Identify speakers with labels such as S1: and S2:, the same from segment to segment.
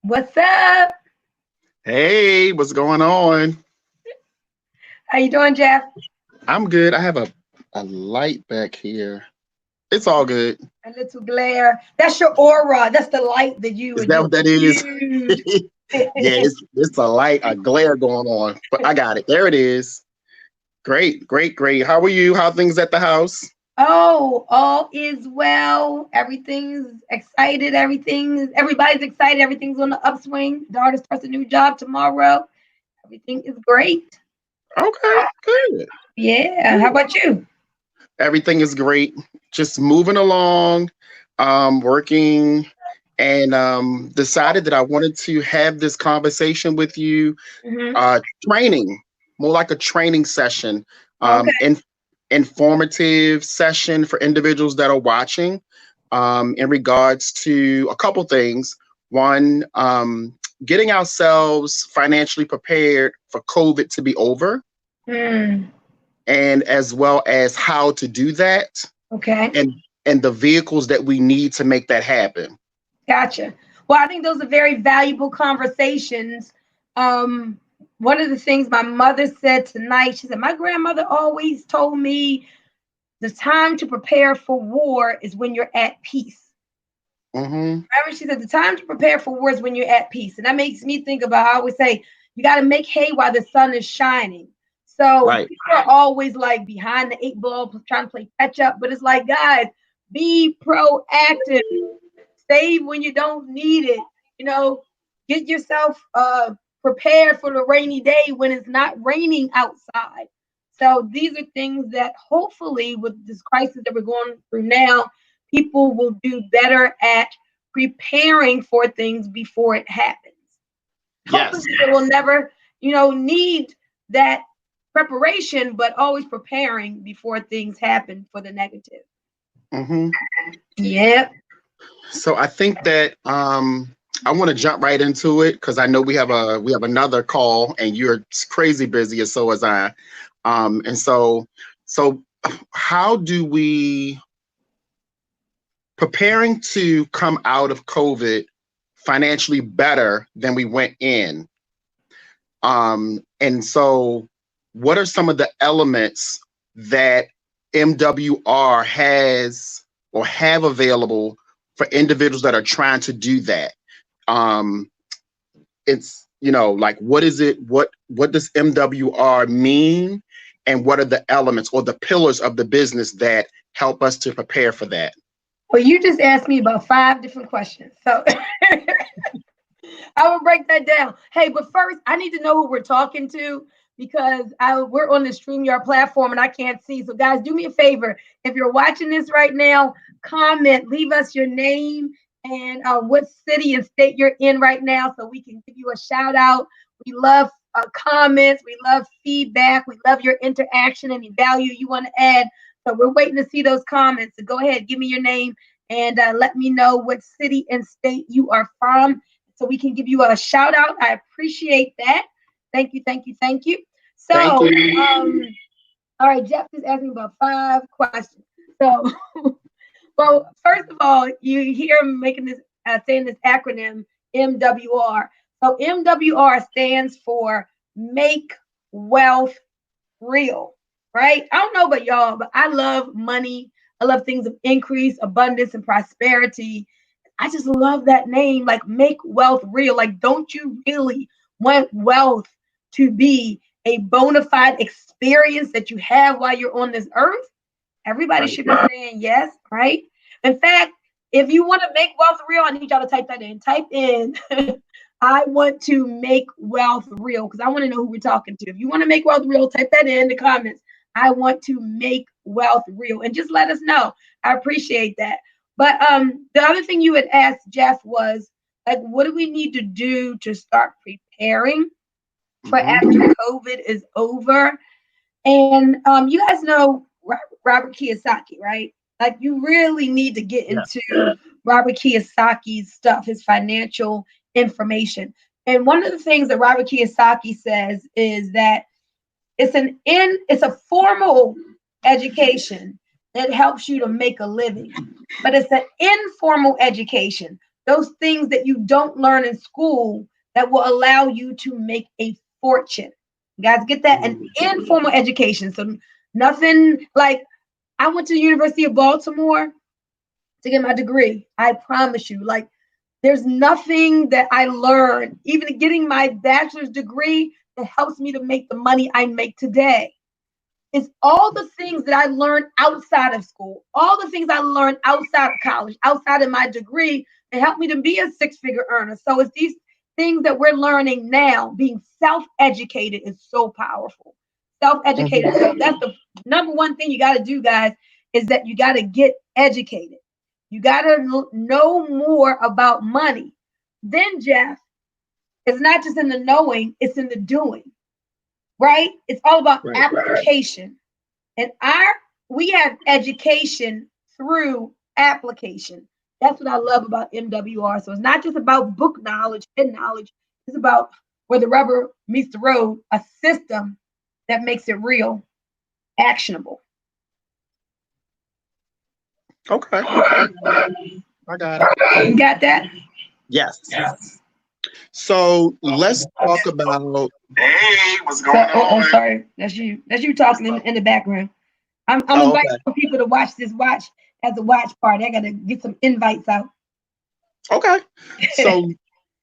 S1: What's up?
S2: Hey, what's going on?
S1: How you doing, Jeff?
S2: I'm good. I have a light back here. It's all good.
S1: A little glare. That's your aura. That's the light that you
S2: Is that what that is?
S1: exude.
S2: Yeah, it's a light, a glare going on. But I got it. There it is. Great, great, great. How are you? How are things at the house?
S1: Oh, all is well. Everybody's excited. Everything's on the upswing. Daughter starts a new job tomorrow. Everything is great.
S2: Okay, good.
S1: Yeah. How
S2: Good.
S1: about you?
S2: Everything is great. Just moving along, working, and decided that I wanted to have this conversation with you.
S1: Hmm.
S2: uh, Training, more like a training session,
S1: Okay.
S2: informative session for individuals that are watching, in regards to a couple things. One, getting ourselves financially prepared for COVID to be over,
S1: Hmm.
S2: and as well as how to do that,
S1: Okay.
S2: and and the vehicles that we need to make that happen.
S1: Gotcha. Well, I think those are very valuable conversations. Um, One of the things my mother said tonight, she said, my grandmother always told me the time to prepare for war is when you're at peace.
S2: Hmm.
S1: Remember, she said, the time to prepare for war is when you're at peace. And that makes me think about, I always say, you got to make hay while the sun is shining. So
S2: Right.
S1: people are always like behind the eight ball, trying to play catch up. But it's like, guys, be proactive. Save when you don't need it. You know, get yourself prepared for the rainy day when it's not raining outside. So these are things that hopefully with this crisis that we're going through now, people will do better at preparing for things before it happens. Hopefully
S2: Yes.
S1: they will never, need that preparation, but always preparing before things happen for the negative.
S2: Hmm.
S1: Yep.
S2: So I think that I want to jump right into it because I know we have another call and you're crazy busy, and so is I. And so how do we preparing to come out of COVID financially better than we went in? And so what are some of the elements that MWR has or have available for individuals that are trying to do that? um it's, like, what is it, what does MWR mean, and what are the elements or the pillars of the business that help us to prepare for that?
S1: Well, you just asked me about five different questions. So I will break that down. Hey, but first, I need to know who we're talking to because we're on the StreamYard platform and I can't see. So, guys, do me a favor. If you're watching this right now, comment, leave us your name and what city and state you're in right now so we can give you a shout out. We love comments, we love feedback, we love your interaction, any value you want to add. So, we're waiting to see those comments. So, go ahead, give me your name and let me know what city and state you are from so we can give you a shout out. I appreciate that. Thank you, thank you, thank you.
S2: Thank
S1: So,
S2: you.
S1: all right, Jeff is asking about five questions. So, well, first of all, you hear him making this, saying this acronym MWR. So, MWR stands for Make Wealth Real, right? I don't know about y'all, but I love money. I love things of increase, abundance, and prosperity. I just love that name, like make wealth real. Like, don't you really want wealth to be a bona fide experience that you have while you're on this earth? Everybody
S2: Right.
S1: should be saying yes, right? In fact, if you want to make wealth real, I need y'all to type that in. Type in, I want to make wealth real because I want to know who we're talking to. If you want to make wealth real, type that in the comments. I want to make wealth real and just let us know. I appreciate that. But the other thing you had asked Jeff was like, what do we need to do to start preparing for
S2: Hmm.
S1: after COVID is over? And you guys know Robert Kiyosaki, right? Like you really need to get
S2: Yeah.
S1: into Robert Kiyosaki's stuff, his financial information. And one of the things that Robert Kiyosaki says is that it's a formal education that helps you to make a living, but it's an informal education. those things that you don't learn in school that will allow you to make a fortune. You guys get that? An informal education. So nothing like I went to the University of Baltimore to get my degree. I promise you, like there's nothing that I learned, even getting my bachelor's degree, that helps me to make the money I make today. It's all the things that I learned outside of school, all the things I learned outside of college, outside of my degree, that helped me to be a six-figure earner. So it's these things that we're learning now. Being self-educated is so powerful. Self-educated. So that's the number one thing you got to do, guys, is that you got to get educated. You got to know more about money. Then, Jeff, it's not just in the knowing, it's in the doing, right? It's all about application. And we have education through application. That's what I love about MWR. So it's not just about book knowledge, head knowledge. It's about where the rubber meets the road, a system that makes it real, actionable.
S2: Okay. I got it.
S1: You got that?
S2: Yes. So let's talk about.
S3: Hey, what's going on?
S1: Oh, sorry. That's you. That's you talking in the background. I'm inviting people to watch this as a watch party. I got to get some invites out.
S2: Okay. So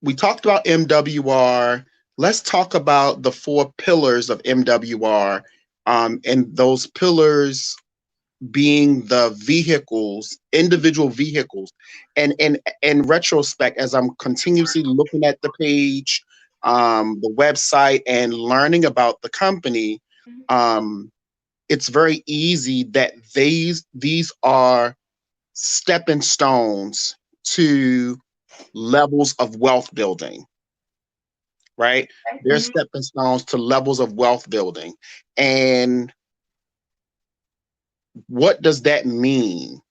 S2: we talked about MWR. Let's talk about the 4 pillars of MWR, and those pillars being the vehicles, individual vehicles. And in retrospect, as I'm continuously looking at the page, the website, and learning about the company, it's very easy that these are stepping stones to levels of wealth building, right? They're stepping stones to levels of wealth building. And what does that mean?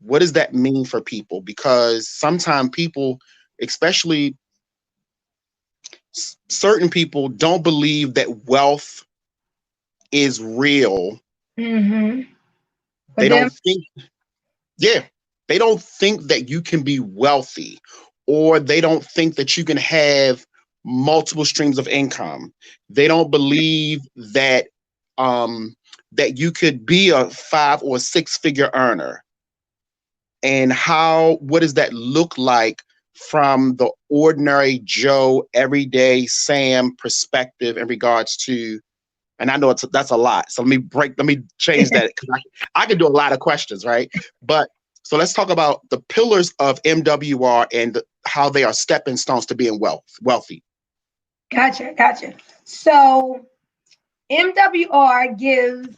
S2: What does that mean for people? Because sometimes people, especially certain people, don't believe that wealth is real. They don't think, they don't think that you can be wealthy, or they don't think that you can have multiple streams of income. They don't believe that that you could be a 5 or 6-figure earner. And what does that look like from the ordinary Joe, everyday Sam perspective in regards to, and I know that's a lot. So let me change that, because I can do a lot of questions, right? But so let's talk about the pillars of MWR and how they are stepping stones to being wealthy.
S1: Gotcha. So MWR gives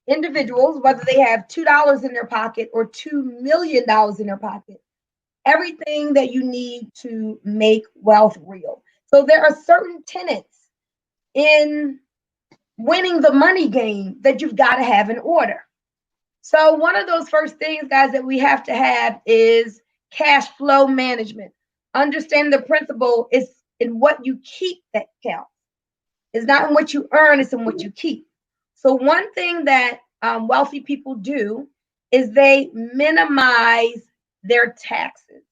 S1: individuals, whether they have $2 in their pocket or $2 million in their pocket, everything that you need to make wealth real. So there are certain tenets in winning the money game that you've got to have in order. So one of those first things, guys, that we have to have is cash flow management. Understanding the principle is in what you keep that counts. It's not in what you earn, it's in what you keep. So one thing that wealthy people do is they minimize their taxes.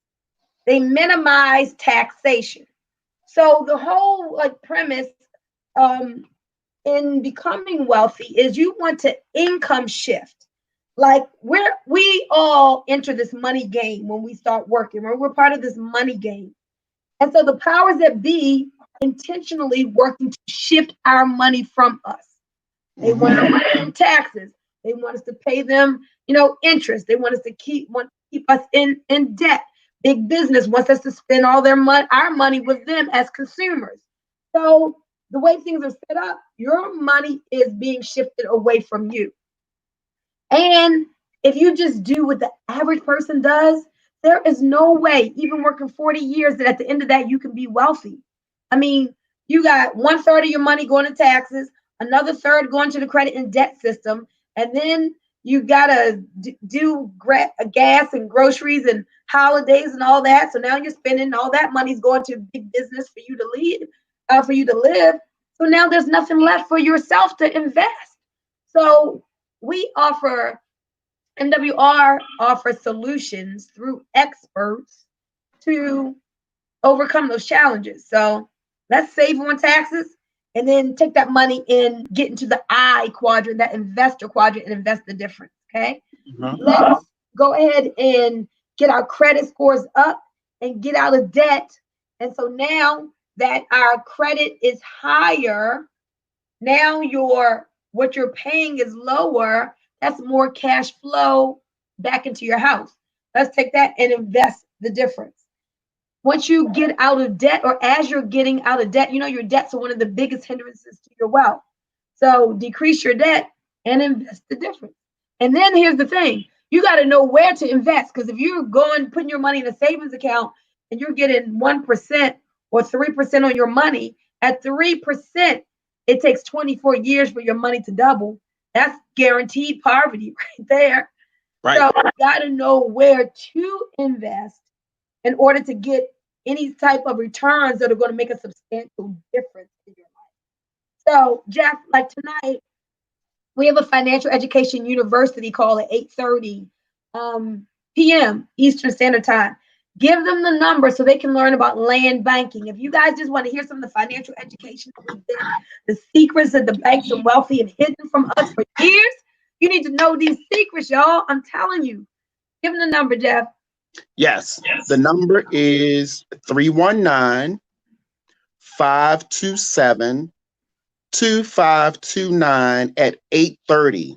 S1: They minimize taxation. So the whole premise in becoming wealthy is you want to income shift. Like we all enter this money game when we start working. We're part of this money game. And so the powers that be intentionally working to shift our money from us. They want our money from taxes. They want us to pay them, interest. They want us to keep us in debt. Big business wants us to spend all our money with them as consumers. So the way things are set up, your money is being shifted away from you. And if you just do what the average person does, there is no way, even working 40 years, that at the end of that, you can be wealthy. I mean, you got 1/3 of your money going to taxes, another third going to the credit and debt system, and then you got to do gas and groceries and holidays and all that. So now you're spending all that money's going to big business for you to live. So now there's nothing left for yourself to invest. So MWR offers solutions through experts to overcome those challenges. So let's save on taxes and then take that money and get into the I quadrant, that investor quadrant, and invest the difference. Okay. Let's go ahead and get our credit scores up and get out of debt. And so now that our credit is higher, now what you're paying is lower. That's more cash flow back into your house. Let's take that and invest the difference. Once you get out of debt, or as you're getting out of debt, your debts are one of the biggest hindrances to your wealth. So decrease your debt and invest the difference. And then here's the thing. You got to know where to invest, because if you're putting your money in a savings account and you're getting 1% or 3% on your money, at 3%, it takes 24 years for your money to double. That's guaranteed poverty right there. Right. So you got to know where to invest in order to get any type of returns that are going to make a substantial difference in your life. So, Jeff, like tonight, we have a financial education university call at 8:30 p.m. Eastern Standard Time. Give them the number so they can learn about land banking. If you guys just want to hear some of the financial education, the secrets that the banks are wealthy and hidden from us for years, you need to know these secrets, y'all. I'm telling you. Give them the number, Jeff.
S2: Yes. The number is 319-527-2529 at 8:30.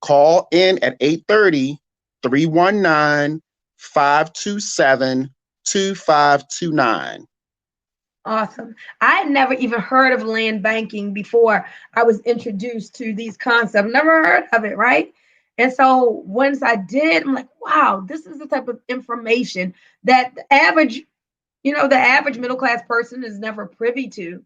S2: Call in at 8:30, 319-527-2529.
S1: Awesome. I had never even heard of land banking before I was introduced to these concepts. Never heard of it, right? And so once I did, I'm like, wow, this is the type of information that the average middle class person is never privy to.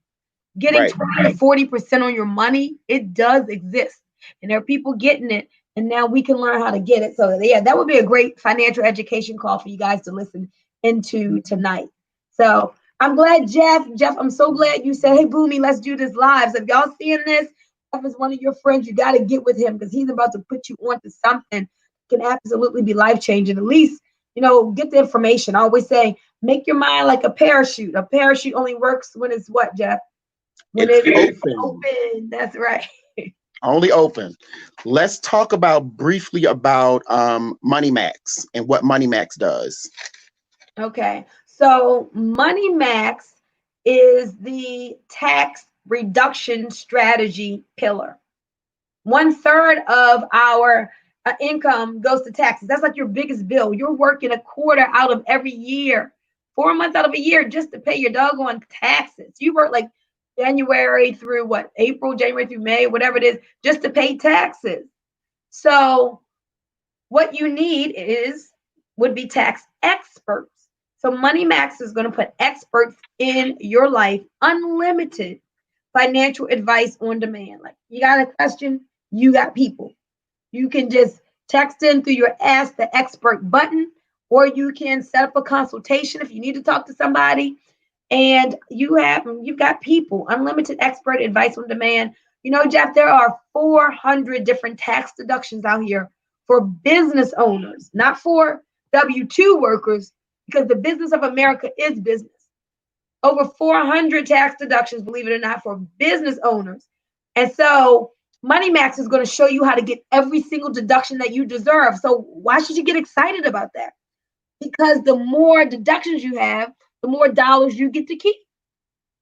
S1: Getting 20-40% on your money, it does exist. And there are people getting it, and now we can learn how to get it. So yeah, that would be a great financial education call for you guys to listen into tonight. So I'm glad, Jeff, I'm so glad you said, hey, Bunmi, let's do this live. So if y'all seeing this, Jeff is one of your friends, you got to get with him, because he's about to put you onto something that can absolutely be life-changing. At least, get the information. I always say, make your mind like a parachute. A parachute only works when it's what, Jeff? When it's open. That's right.
S2: Only open. Let's talk briefly about Money Max and what Money Max does. Okay.
S1: So Money Max is the tax reduction strategy pillar. 1/3 of our income goes to taxes. That's like your biggest bill. You're working a quarter out of every year, 4 months out of a year, just to pay your doggone taxes. You work like January through April, January through May, whatever it is, just to pay taxes. So what you need would be tax experts. So Money Max is going to put experts in your life, unlimited financial advice on demand. Like, you got a question, you got people. You can just text in through your Ask the Expert button, or you can set up a consultation if you need to talk to somebody. And you've got people, unlimited expert advice on demand. Jeff, there are 400 different tax deductions out here for business owners, not for W-2 workers, because the business of America is business. Over 400 tax deductions, believe it or not, for business owners. And so Money Max is going to show you how to get every single deduction that you deserve. So why should you get excited about that? Because the more deductions you have, the more dollars you get to keep.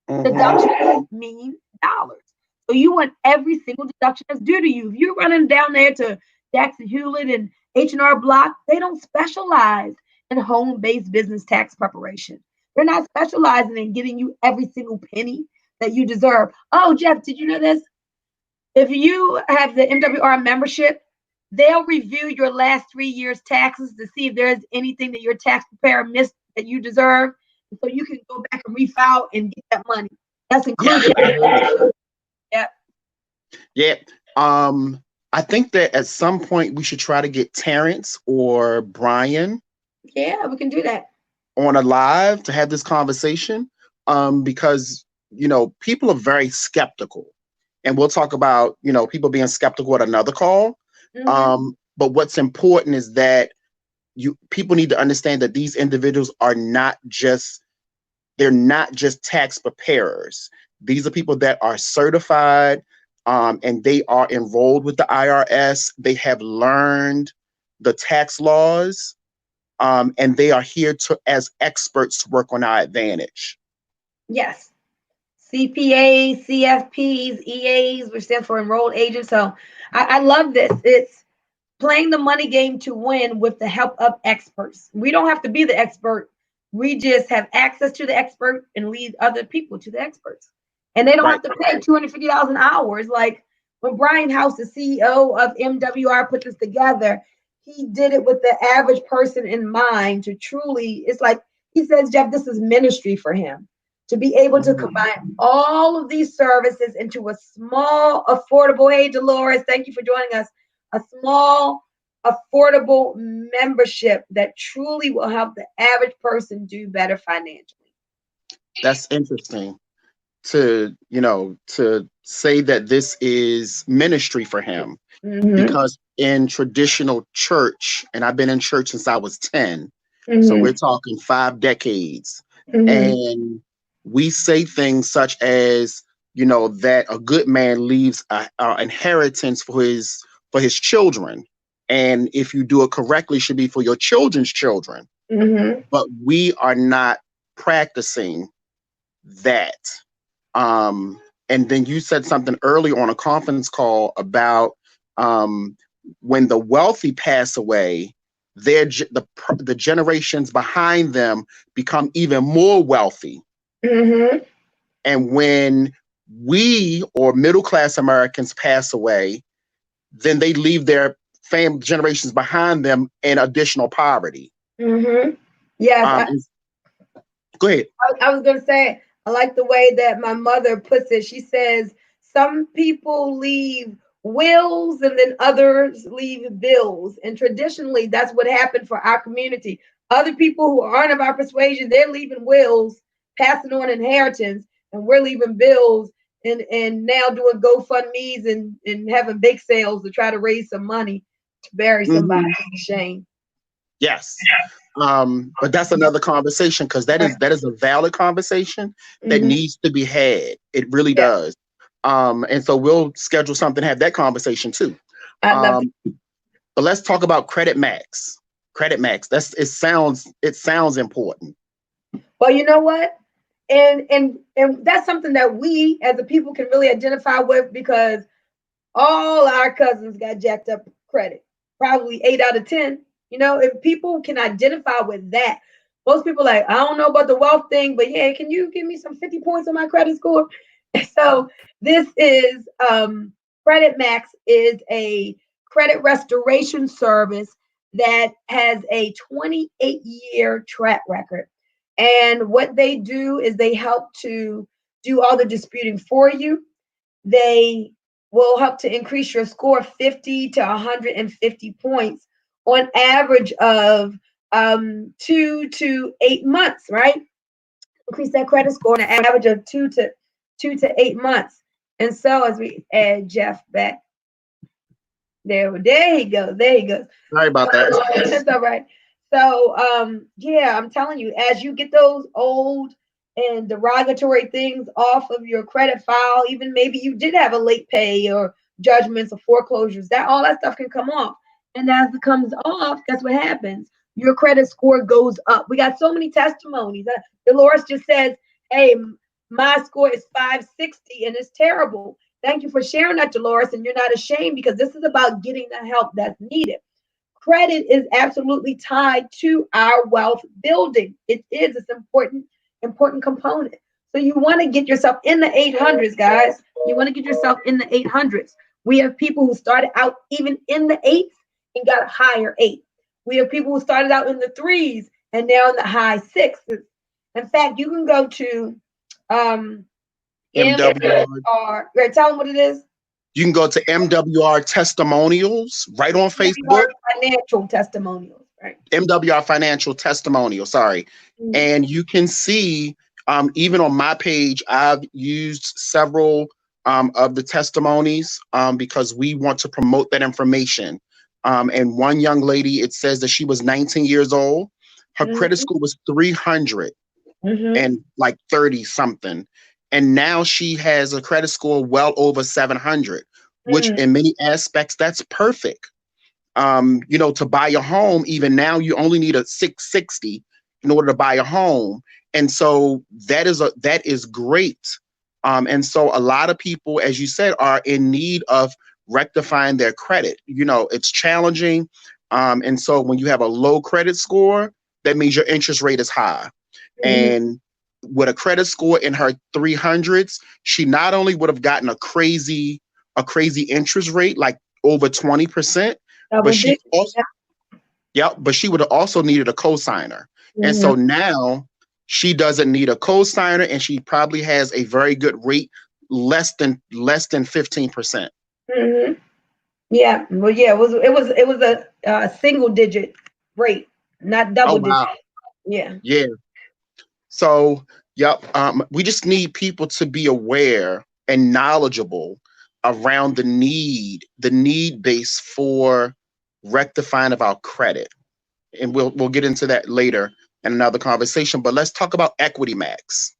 S1: Deductions mean dollars. So you want every single deduction that's due to you. If you're running down there to Jackson Hewlett and H&R Block, they don't specialize in home-based business tax preparation. They're not specializing in getting you every single penny that you deserve. Oh, Jeff, did you know this? If you have the MWR membership, they'll review your last 3 years' taxes to see if there's anything that your tax preparer missed that you deserve. So you can go back and refile and get that money. That's included.
S2: Yeah. Yeah. I think that at some point we should try to get Terrence or Brian.
S1: Yeah, we can do that.
S2: On a live to have this conversation. Because, people are very skeptical. And we'll talk about, people being skeptical at another call. But what's important is that people need to understand that these individuals are they're not just tax preparers. These are people that are certified, and they are enrolled with the IRS. They have learned the tax laws, and they are here as experts to work on our advantage.
S1: Yes. CPAs, CFPs, EAs, which stands for enrolled agents. So I love this. It's playing the money game to win with the help of experts. We don't have to be the expert. We just have access to the expert and lead other people to the experts. And they don't have to pay $250 an hour. It's like when Brian House, the CEO of MWR, put this together, he did it with the average person in mind to truly, it's like he says, Jeff, this is ministry for him to be able to combine all of these services into a small, affordable, hey, Dolores, thank you for joining us, a small, affordable membership that truly will help the average person do better financially.
S2: That's interesting to say that this is ministry for him, because in traditional church, and I've been in church since I was 10, so we're talking 5 decades, and we say things such as, that a good man leaves an inheritance for his children, and if you do it correctly, should be for your children's children. But we are not practicing that. And then you said something earlier on a conference call about when the wealthy pass away, the generations behind them become even more wealthy. And when we or middle-class Americans pass away, then they leave their family generations behind them in additional poverty.
S1: Yes.
S2: Go ahead.
S1: I was going to say, I like the way that my mother puts it. She says, some people leave wills and then others leave bills. And traditionally, that's what happened for our community. Other people who aren't of our persuasion, they're leaving wills, passing on inheritance, and we're leaving bills and now doing GoFundMe's and having big sales to try to raise some money to bury somebody. Shame.
S2: Yes. But that's another conversation, because that is a valid conversation that needs to be had. It really does. And so we'll schedule something to have that conversation too. But let's talk about Credit Max. Credit Max. It sounds important.
S1: Well, you know what? And that's something that we as a people can really identify with, because all our cousins got jacked up credit. Probably 8 out of 10. If people can identify with that, most people are like, I don't know about the wealth thing, but yeah, can you give me some 50 points on my credit score? So this is Credit Max is a credit restoration service that has a 28-year track record. And what they do is they help to do all the disputing for you. They will help to increase your score 50 to 150 points on average of 2 to 8 months, right? Increase that credit score on an average of 2 to 8 months. And so as we add Jeff back, there he goes.
S2: Sorry about that.
S1: That's all right. So I'm telling you, as you get those old and derogatory things off of your credit file, even maybe you did have a late pay or judgments or foreclosures, all that stuff can come off. And as it comes off, guess what happens? Your credit score goes up. We got so many testimonies. Dolores just says, hey, my score is 560 and it's terrible. Thank you for sharing that, Dolores. And you're not ashamed, because this is about getting the help that's needed. Credit is absolutely tied to our wealth building. It is. It's important component. So you want to get yourself in the 800s, guys. You want to get yourself in the 800s. We have people who started out even in the 8s and got a higher 8. We have people who started out in the 3s and now in the high 6s. In fact, you can go to MWR. Tell them what it is.
S2: You can go to MWR Testimonials right on Facebook.
S1: Financial Testimonials, right?
S2: MWR Financial Testimonials, sorry. And you can see, even on my page, I've used several of the testimonies because we want to promote that information. And one young lady, it says that she was 19 years old. Her credit
S1: Mm-hmm.
S2: score was 300
S1: Mm-hmm.
S2: and like 30 something. And now she has a credit score well over 700, which
S1: Mm-hmm.
S2: in many aspects, that's perfect. To buy a home, even now you only need a 660 in order to buy a home. And so that is great. And so a lot of people, as you said, are in need of rectifying their credit. It's challenging. And so when you have a low credit score, that means your interest rate is high.
S1: Mm-hmm.
S2: And with a credit score in her 300s, she not only would have gotten a crazy interest rate, like over 20%, but
S1: Double
S2: she
S1: digits.
S2: also, yeah, but she would have also needed a cosigner. And
S1: Mm-hmm.
S2: so now she doesn't need a cosigner, and she probably has a very good rate, less than 15%.
S1: Mm-hmm. Yeah. Well, yeah. It was a single digit rate, not
S2: Oh
S1: double digit.
S2: wow.
S1: Yeah.
S2: Yeah. So, yep. We just need people to be aware and knowledgeable around the need base for rectifying of our credit. And we'll get into that later in another conversation. But let's talk about Equity Max.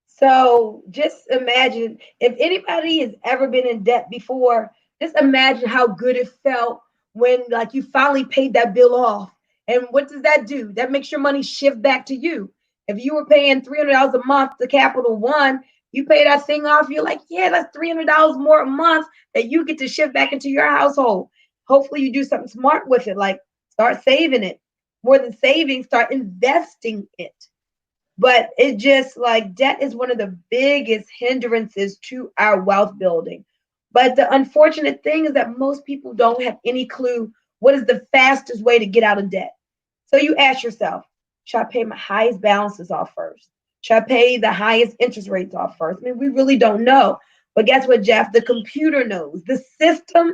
S1: So just imagine if anybody has ever been in debt before, just imagine how good it felt when like you finally paid that bill off. And what does that do? That makes your money shift back to you. If you were paying $300 a month to Capital One, you pay that thing off, you're like, yeah, that's $300 more a month that you get to shift back into your household. Hopefully you do something smart with it, like start saving it. More than saving, start investing it. But it just like debt is one of the biggest hindrances to our wealth building. But the unfortunate thing is that most people don't have any clue what is the fastest way to get out of debt. So you ask yourself, should I pay my highest balances off first? Should I pay the highest interest rates off first? I mean, we really don't know. But guess what, Jeff? The computer knows, the system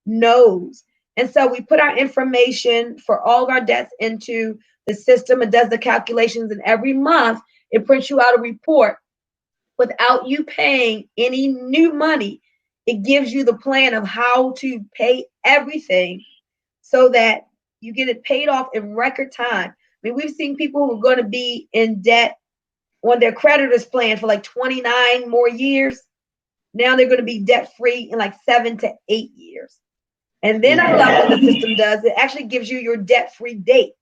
S1: knows. And so we put our information for all of our debts into the system. It does the calculations, and every month it prints you out a report without you paying any new money. It gives you the plan of how to pay everything so that you get it paid off in record time. I mean, we've seen people who are going to be in debt on their creditors plan for like 29 more years. Now they're going to be debt free in like 7 to 8 years. And then I love what the system does. It actually gives you your debt free date.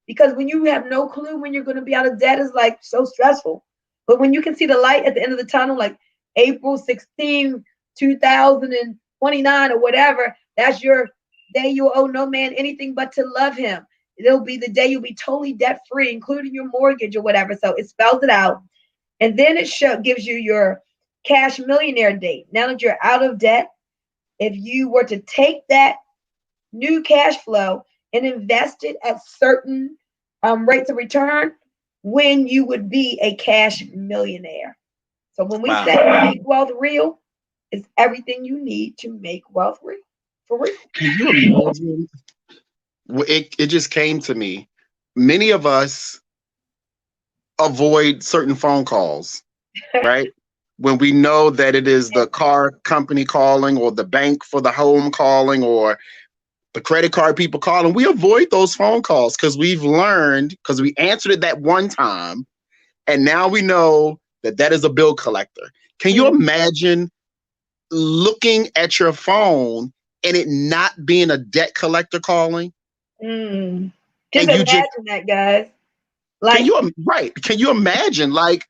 S1: Because when you have no clue when you're going to be out of debt, it's like so stressful. But when you can see the light at the end of the tunnel, like April 16, 2029 or whatever, that's your day you owe no man anything but to love him. It'll be the day you'll be totally debt free, including your mortgage or whatever. So it spells it out. And then gives you your cash millionaire date. Now that you're out of debt, if you were to take that new cash flow and invest it at certain rates of return, when you would be a cash millionaire. So when we
S2: Wow.
S1: say make wealth real, it's everything you need to make wealth real. For real.
S2: Can you imagine? It just came to me. Many of us avoid certain phone calls, right? When we know that it is the car company calling, or the bank for the home calling, or the credit card people calling, we avoid those phone calls because we've learned, because we answered it that one time, and now we know that that is a bill collector. Can you imagine looking at your phone and it not being a debt collector calling?
S1: Mm. Just
S2: And you just
S1: imagine that, guys.
S2: can
S1: Like,
S2: you right? Can you imagine? Like,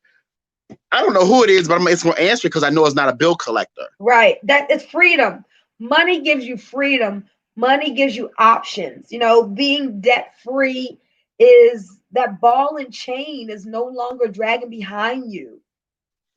S2: I don't know who it is, but it's going to answer because I know it's not a bill collector.
S1: right. That is freedom. Money gives you freedom. Money gives you options. Being debt free is that ball and chain is no longer dragging behind you.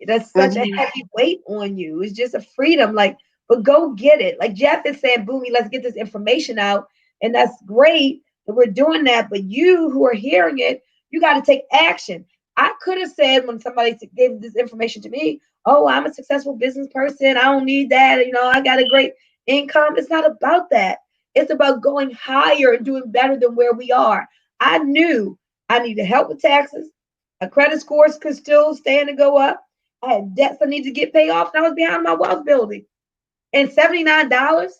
S1: That's such a
S2: Mhm.
S1: heavy weight on you. It's just a freedom. Like, but go get it. Like Jeff is saying, Boomy, let's get this information out. And that's great that we're doing that. But you who are hearing it, you got to take action. I could have said when somebody gave this information to me, oh, I'm a successful business person. I don't need that. I got a great income. It's not about that. It's about going higher and doing better than where we are. I knew I needed help with taxes. My credit scores could still stand to go up. I had debts I need to get paid off, and I was behind my wealth building. And $79,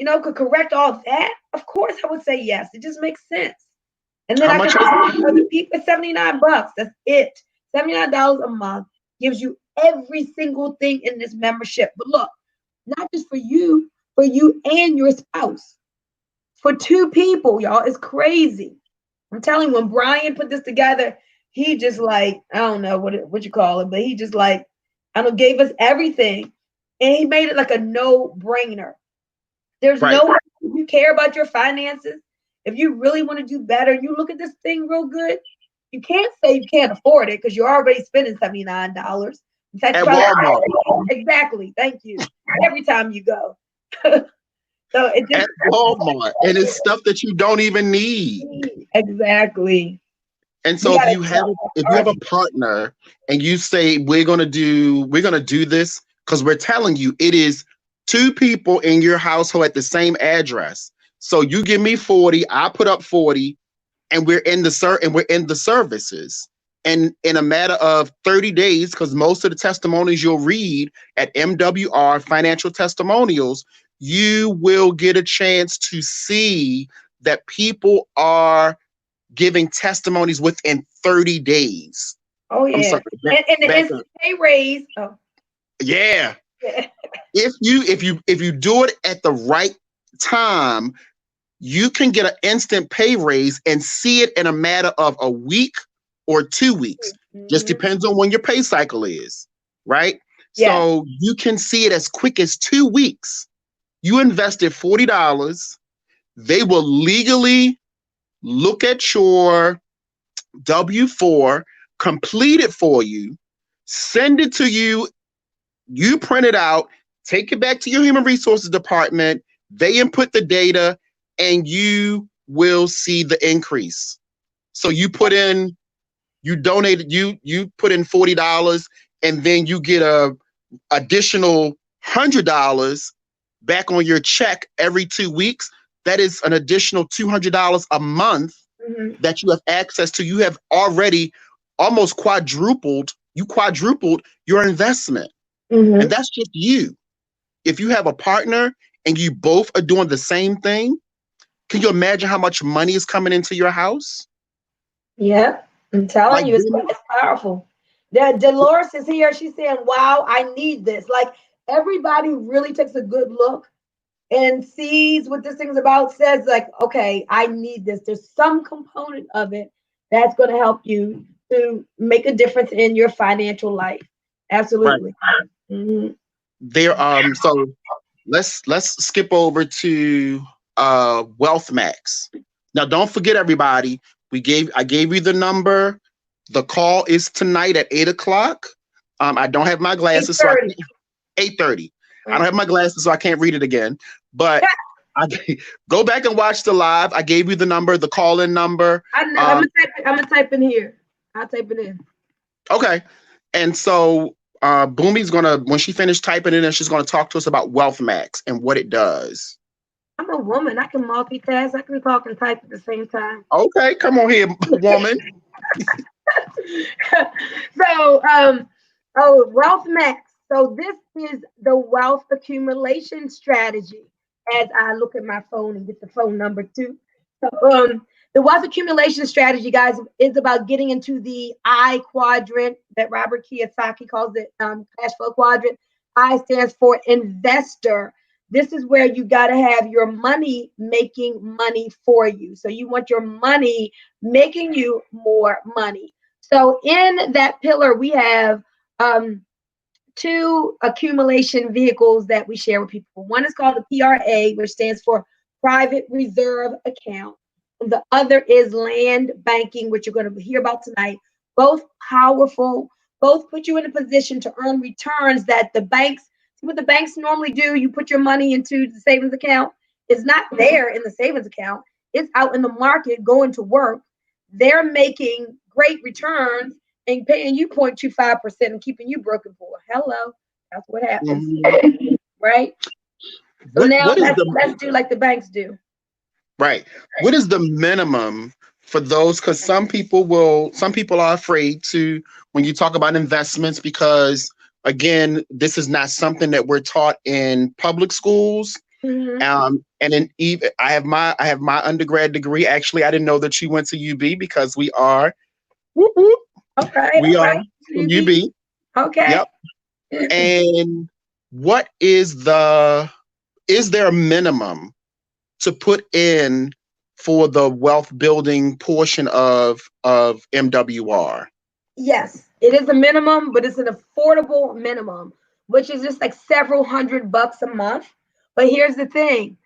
S1: could correct all that, of course I would say yes. It just makes sense. And then
S2: How
S1: I
S2: much
S1: could other people. It's $79. That's it. $79 a month gives you every single thing in this membership. But look, not just for you and your spouse. For two people, y'all. It's crazy. I'm telling you, when Brian put this together, he just like, I don't know what you call it, but he just like, I don't know, gave us everything. And he made it like a no-brainer. There's
S2: Right.
S1: no, if you care about your finances, if you really want to do better, you look at this thing real good, you can't say you can't afford it because you're already spending $79. In fact,
S2: At Walmart.
S1: Exactly. Thank you. Every time you go. So it just,
S2: At Walmart. And it's stuff that you don't even need.
S1: exactly.
S2: And so if you have a partner and you say we're gonna do this, because we're telling you it is two people in your household at the same address. So you give me 40, I put up 40, and we're in the services. And in a matter of 30 days, because most of the testimonies you'll read at MWR Financial Testimonials, you will get a chance to see that people are giving testimonies within 30 days.
S1: Oh yeah.
S2: I'm sorry,
S1: and the instant pay raise. Oh.
S2: Yeah. If you do it at the right time, you can get an instant pay raise and see it in a matter of a week or 2 weeks. Just depends on when your pay cycle is, right?
S1: Yeah.
S2: So you can see it as quick as 2 weeks. You invested $40. They will legally look at your W-4, complete it for you, send it to you, you print it out, take it back to your human resources department, they input the data, and you will see the increase. So you put in $40, and then you get a additional $100 back on your check every 2 weeks. That is an additional $200 a month that you have access to. You have already almost quadrupled your investment. And that's just you. If you have a partner and you both are doing the same thing, can you imagine how much money is coming into your house?
S1: Yeah, I'm telling you, it's powerful. Dolores is here. She's saying, wow, I need this. Like, everybody really takes a good look and sees what this thing's about, says like, okay, I need this. There's some component of it that's going to help you to make a difference in your financial life. Absolutely. Right.
S2: So let's skip over to Wealth Max. Now, don't forget, everybody, I gave you the number. The call is tonight at 8:00. I don't have my glasses, 8:30. I don't have my glasses, so I can't read it again. But go back and watch the live. I gave you the number, the call-in number.
S1: I'm gonna type in here. I'll type it in.
S2: Okay. And so Bunmi's gonna, when she finished typing it in, she's gonna talk to us about Wealth Max and what it does.
S1: I'm a woman. I can multitask. I can talk and type at the same time.
S2: Okay, come on here, woman.
S1: So, Wealth Max. So this is the wealth accumulation strategy. As I look at my phone and get the phone number too. So, the wealth accumulation strategy, guys, is about getting into the I quadrant that Robert Kiyosaki calls it, cash flow quadrant. I stands for investor. This is where you got to have your money making money for you. So you want your money making you more money. So in that pillar, we have two accumulation vehicles that we share with people. One is called the PRA, which stands for Private Reserve Account. And the other is land banking, which you're going to hear about tonight. Both powerful, both put you in a position to earn returns that the banks, what the banks normally do, you put your money into the savings account. It's not there in the savings account. It's out in the market going to work. They're making great returns and paying you 0.25% and keeping you broken for. Hello. That's what happens. Right? So now let's do like the banks do.
S2: Right. What is the minimum for those? Because some people are afraid to, when you talk about investments, because again, this is not something that we're taught in public schools. And then even I have my undergrad degree. Actually, I didn't know that you went to UB because we are whoop, whoop, we are from UB.
S1: Okay.
S2: Yep. And what is there a minimum to put in for the wealth building portion of MWR?
S1: Yes, it is a minimum, but it's an affordable minimum, which is just like several $100 a month. But here's the thing,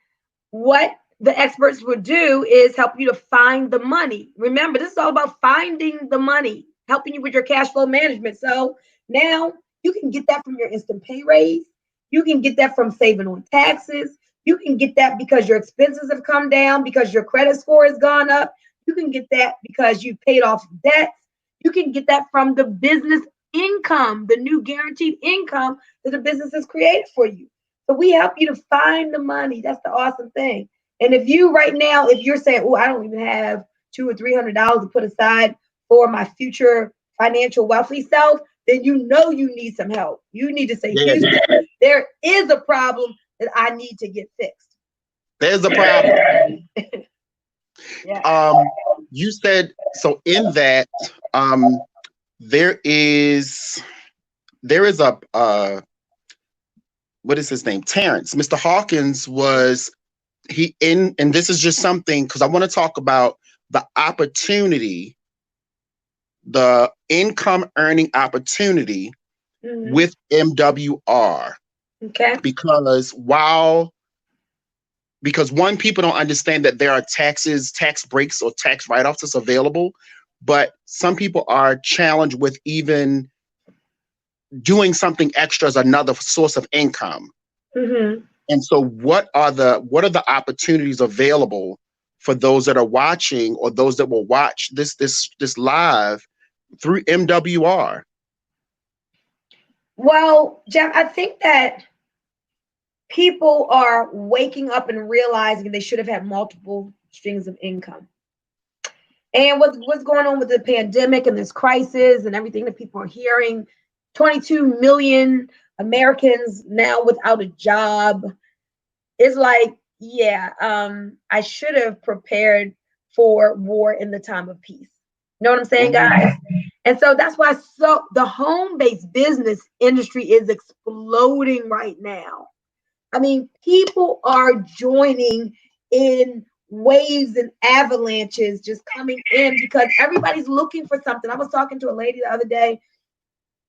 S1: what the experts would do is help you to find the money. Remember, this is all about finding the money, helping you with your cash flow management. So now you can get that from your instant pay raise. You can get that from saving on taxes. You can get that because your expenses have come down, because your credit score has gone up. You can get that because you paid off debts. You can get that from the business income, the new guaranteed income that the business has created for you. So we help you to find the money. That's the awesome thing. And if you right now, if you're saying, oh, I don't even have $200 or $300 to put aside for my future financial wealthy self, then you know you need some help. You need to say, Houston, there is a problem that I need to get fixed.
S2: There's a problem.
S1: Yeah.
S2: You said, so in that, there is a what is his name? Terrence. Mr. Hawkins was and this is just something, because I want to talk about the opportunity, the income earning opportunity with MWR.
S1: Okay.
S2: Because one, people don't understand that there are tax breaks or tax write-offs that's available, but some people are challenged with even doing something extra as another source of income. And so what are the opportunities available for those that are watching or those that will watch this live through MWR?
S1: Well, Jeff, I think that people are waking up and realizing they should have had multiple streams of income. And what's going on with the pandemic and this crisis and everything that people are hearing, 22 million Americans now without a job. It's like, yeah, I should have prepared for war in the time of peace. You know what I'm saying, guys? And so that's why the home-based business industry is exploding right now. I mean, people are joining in waves and avalanches just coming in because everybody's looking for something. I was talking to a lady the other day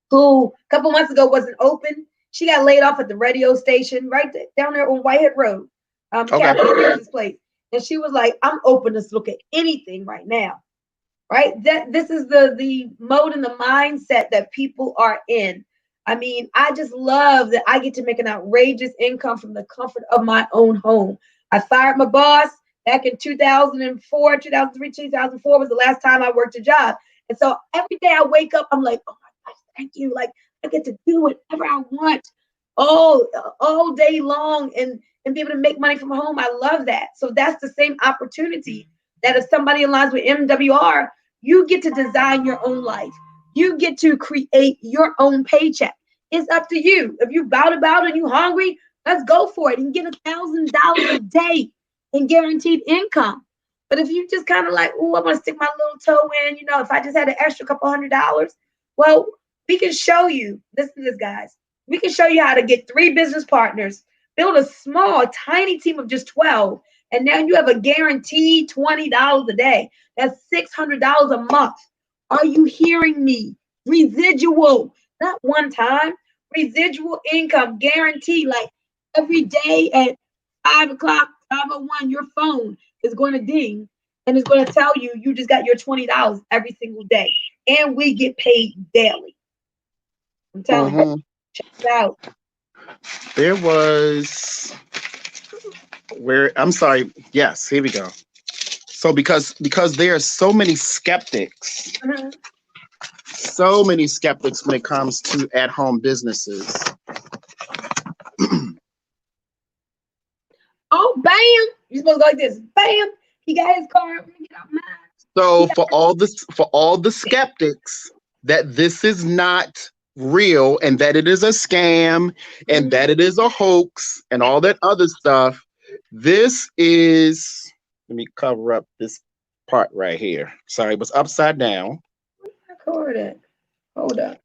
S1: who a couple months ago wasn't open. She got laid off at the radio station right down there on Whitehead Road, this place. And she was like, I'm open to look at anything right now. Right? This is the mode and the mindset that people are in. I mean, I just love that I get to make an outrageous income from the comfort of my own home. I fired my boss back in 2004, 2003, 2004 was the last time I worked a job. And so every day I wake up, I'm like, oh my gosh, thank you. Like I get to do whatever I want all day long and be able to make money from home. I love that. So that's the same opportunity that if somebody aligns with MWR, you get to design your own life. You get to create your own paycheck. It's up to you. If you about and you hungry, let's go for it and get $1,000 a day in guaranteed income. But if you just kind of like, oh, I want to stick my little toe in, if I just had an extra couple $100, well, we can show you. Listen to this, guys. We can show you how to get 3 business partners, build a small, tiny team of just 12, and now you have a guaranteed $20 a day. That's $600 a month. Are you hearing me? Residual, not one time. Residual income guaranteed. Like every day at 5 o'clock, 5:01, your phone is going to ding and it's going to tell you you just got your $20 every single day. And we get paid daily. I'm telling you. Check it out.
S2: There was I'm sorry. Yes, here we go. So because there are so many skeptics, so many skeptics when it comes to at-home businesses.
S1: Oh, bam! You're supposed to go like this. Bam! He got his car. Let me get out mine.
S2: So for all the skeptics that this is not real and that it is a scam and that it is a hoax and all that other stuff, This is, let me cover up this part right here. Sorry, it was upside down.
S1: Record it. Hold up.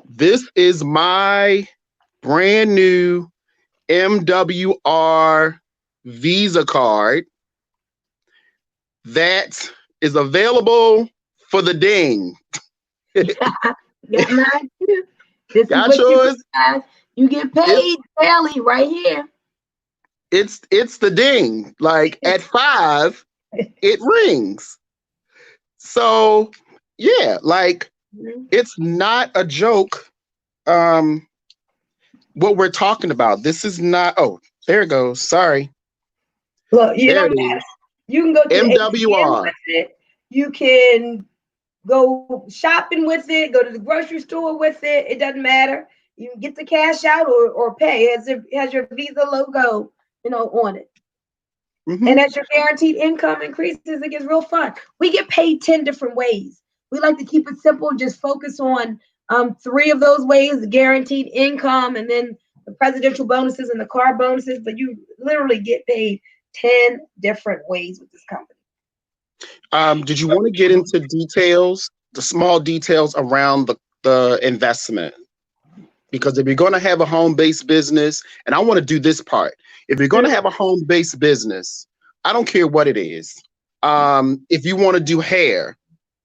S2: This is my brand new MWR Visa card that is available for the ding.
S1: Got mine too. This is
S2: Got
S1: what
S2: yours?
S1: you get paid daily right here.
S2: It's the ding. Like at 5, it rings. So yeah, like it's not a joke. What we're talking about. This is not. Oh, there it goes. Sorry.
S1: Look, you
S2: There
S1: don't
S2: it
S1: matter.
S2: is.
S1: You can go to the ATM
S2: MWR.
S1: with it. You can go shopping with it. Go to the grocery store with it. It doesn't matter. You can get the cash out or pay. It has your Visa logo, on it.
S2: Mm-hmm.
S1: And as your guaranteed income increases, it gets real fun. We get paid 10 different ways. We like to keep it simple, just focus on 3 of those ways, the guaranteed income and then the presidential bonuses and the car bonuses, but you literally get paid 10 different ways with this company.
S2: Did you want to get into details, the small details around the investment? Because if you're going to have a home-based business, and I want to do this part, if you're going to have a home-based business, I don't care what it is. If you want to do hair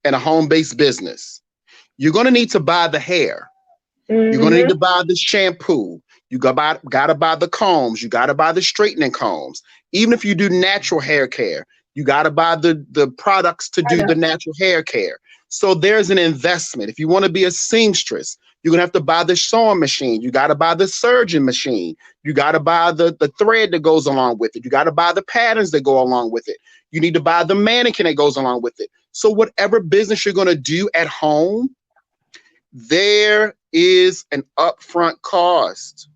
S2: in a home-based business, you're going to need to buy the hair. You're going to need to buy the shampoo. You got to buy the combs. You got to buy the straightening combs. Even if you do natural hair care, you got to buy the products to do the natural hair care. So there's an investment. If you want to be a seamstress, you're going to have to buy the sewing machine. You got to buy the serging machine. You got to buy the thread that goes along with it. You got to buy the patterns that go along with it. You need to buy the mannequin that goes along with it. So whatever business you're going to do at home, there is an upfront cost.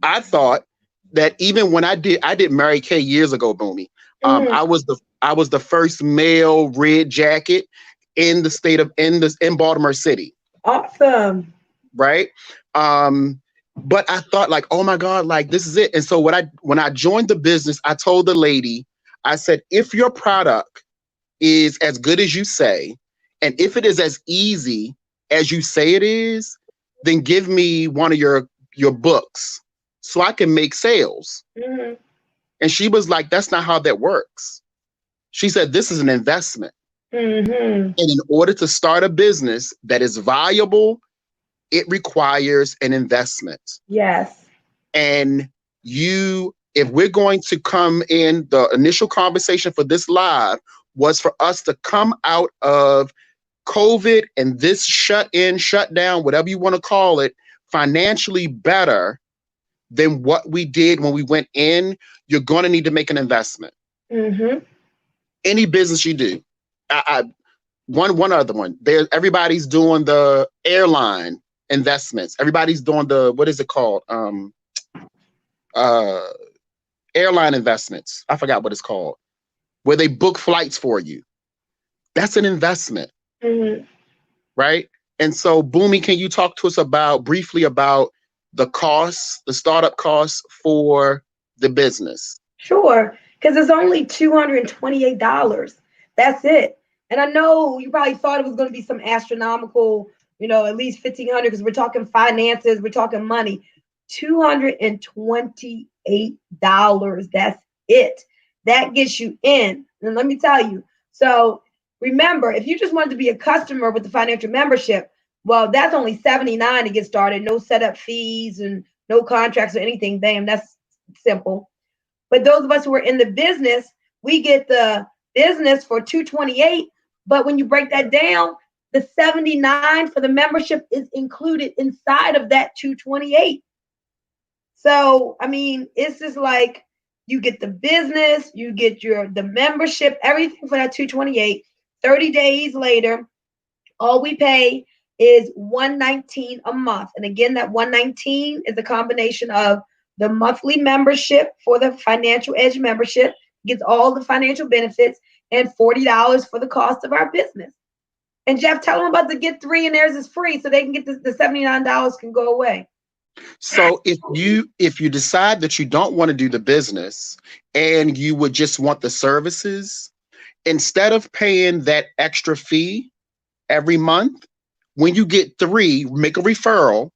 S2: I thought that even when I did Mary Kay years ago, Bunmi. I was the first male red jacket in the state of in Baltimore City.
S1: Awesome.
S2: Right. But I thought like, oh my God, like this is it. And so when I joined the business, I told the lady, I said, if your product is as good as you say, and if it is as easy as you say it is, then give me one of your books so I can make sales. And she was like, that's not how that works. She said, this is an investment. And in order to start a business that is viable, it requires an investment.
S1: Yes.
S2: And if we're going to come in, the initial conversation for this live was for us to come out of COVID and this shut down, whatever you want to call it, financially better than what we did when we went in. You're going to need to make an investment. Any business you do. One other one. Everybody's doing the airline investments. Everybody's doing the, what is it called? Airline investments. I forgot what it's called. Where they book flights for you. That's an investment. Right? And so, Bunmi, can you talk to us briefly about the costs, the startup costs for the business?
S1: Sure, because it's only $228. That's it. And I know you probably thought it was going to be some astronomical, at least $1,500 because we're talking finances, we're talking money. $228. That's it. That gets you in. And let me tell you. So remember, if you just wanted to be a customer with the financial membership, well, that's only $79 to get started. No setup fees and no contracts or anything. Bam, that's simple. But those of us who are in the business, we get the business for $228. But when you break that down, the $79 for the membership is included inside of that $228. So, I mean, it's just like you get the business, you get the membership, everything for that $228. 30 days later, all we pay is $119 a month. And again, that $119 is a combination of the monthly membership for the Financial Edge membership, gets all the financial benefits, and $40 for the cost of our business. And Jeff, tell them about the Get 3 and theirs is free so they can get the $79 can go away.
S2: So if you decide that you don't want to do the business and you would just want the services, instead of paying that extra fee every month, when you get 3, make a referral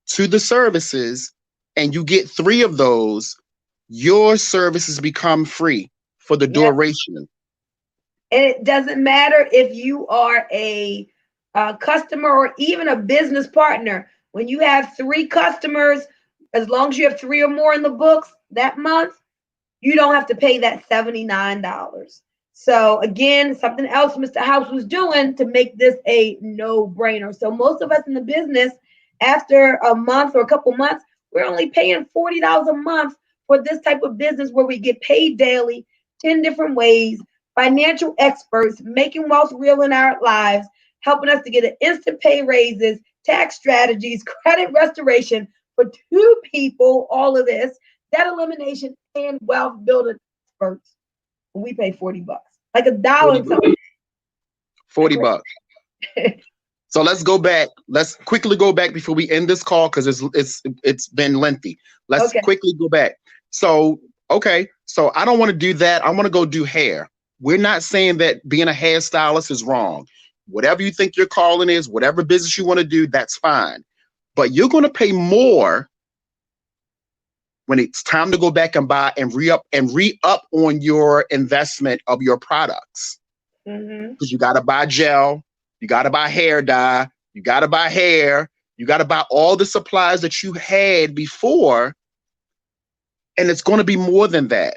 S2: to the services, and you get 3 of those, your services become free for the
S1: Yep.
S2: duration.
S1: And it doesn't matter if you are a customer or even a business partner. When you have 3 customers, as long as you have 3 or more in the books that month, you don't have to pay that $79. So again, something else Mr. House was doing to make this a no-brainer. So most of us in the business, after a month or a couple months, we're only paying $40 a month for this type of business where we get paid daily, 10 different ways, financial experts, making wealth real in our lives, helping us to get an instant pay raises, tax strategies, credit restoration for 2 people, all of this, debt elimination, and wealth building experts. We pay $40, like $1 something.
S2: $40. So let's go back. Let's quickly go back before we end this call because it's been lengthy. Let's quickly go back. So so I don't want to do that. I want to go do hair. We're not saying that being a hairstylist is wrong. Whatever you think your calling is, whatever business you want to do, that's fine. But you're going to pay more when it's time to go back and buy and re-up on your investment of your products. Because you got to buy gel, you got to buy hair dye, you got to buy hair, you got to buy all the supplies that you had before, and it's going to be more than that.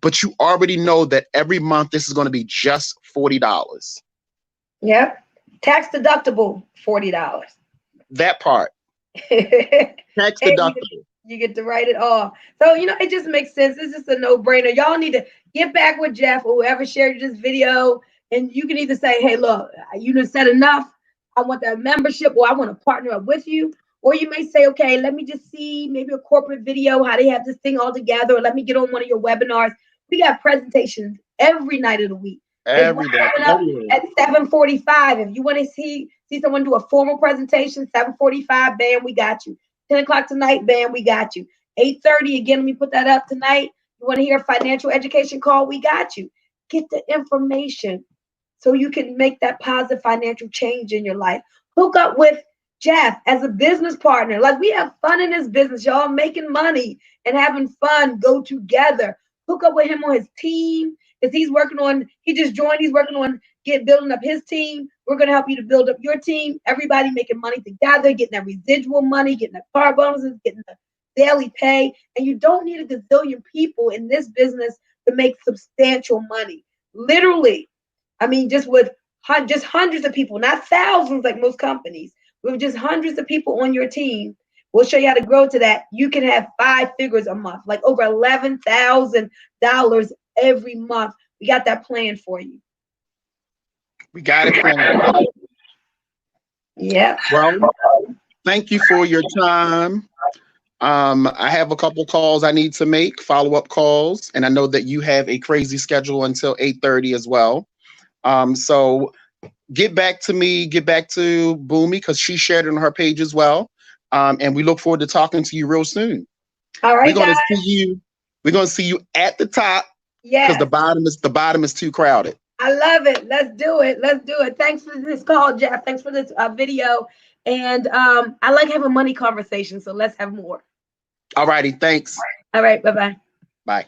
S2: But you already know that every month this is going to be just $40.
S1: Yep. Tax deductible, $40.
S2: That part. Tax deductible.
S1: You get to write it off. So, it just makes sense. It's just a no-brainer. Y'all need to get back with Jeff or whoever shared this video. And you can either say, hey, look, you done said enough. I want that membership, or I want to partner up with you. Or you may say, okay, let me just see maybe a corporate video, how they have this thing all together, or let me get on one of your webinars. We got presentations every night of the week.
S2: Every day.
S1: At 7:45. If you want to see someone do a formal presentation, 7:45, bam, we got you. 10 o'clock tonight, bam, we got you. 8:30, again, let me put that up tonight. You want to hear a financial education call? We got you. Get the information so you can make that positive financial change in your life. Hook up with Jeff as a business partner. Like, we have fun in this business, y'all. Making money and having fun go together. Hook up with him on his team, because he just joined, he's working on building up his team. We're going to help you to build up your team. Everybody making money together, getting that residual money, getting the car bonuses, getting the daily pay. And you don't need a gazillion people in this business to make substantial money. Literally, just with just hundreds of people, not thousands like most companies, with just hundreds of people on your team. We'll show you how to grow to that. You can have 5 figures a month, like over $11,000 every month. We got that plan for you.
S2: We got it planned.
S1: Yeah.
S2: Well, thank you for your time. I have a couple calls I need to make, follow-up calls, and I know that you have a crazy schedule until 8:30 as well. So get back to me, get back to Bunmi, because she shared it on her page as well. And we look forward to talking to you real soon.
S1: All right,
S2: We're gonna see you at the top.
S1: Yeah.
S2: Because the bottom is too crowded.
S1: I love it. Let's do it. Thanks for this call, Jeff. Thanks for this video. And I like having money conversations, so let's have more.
S2: All righty. Thanks.
S1: All right. Bye-bye.
S2: Bye.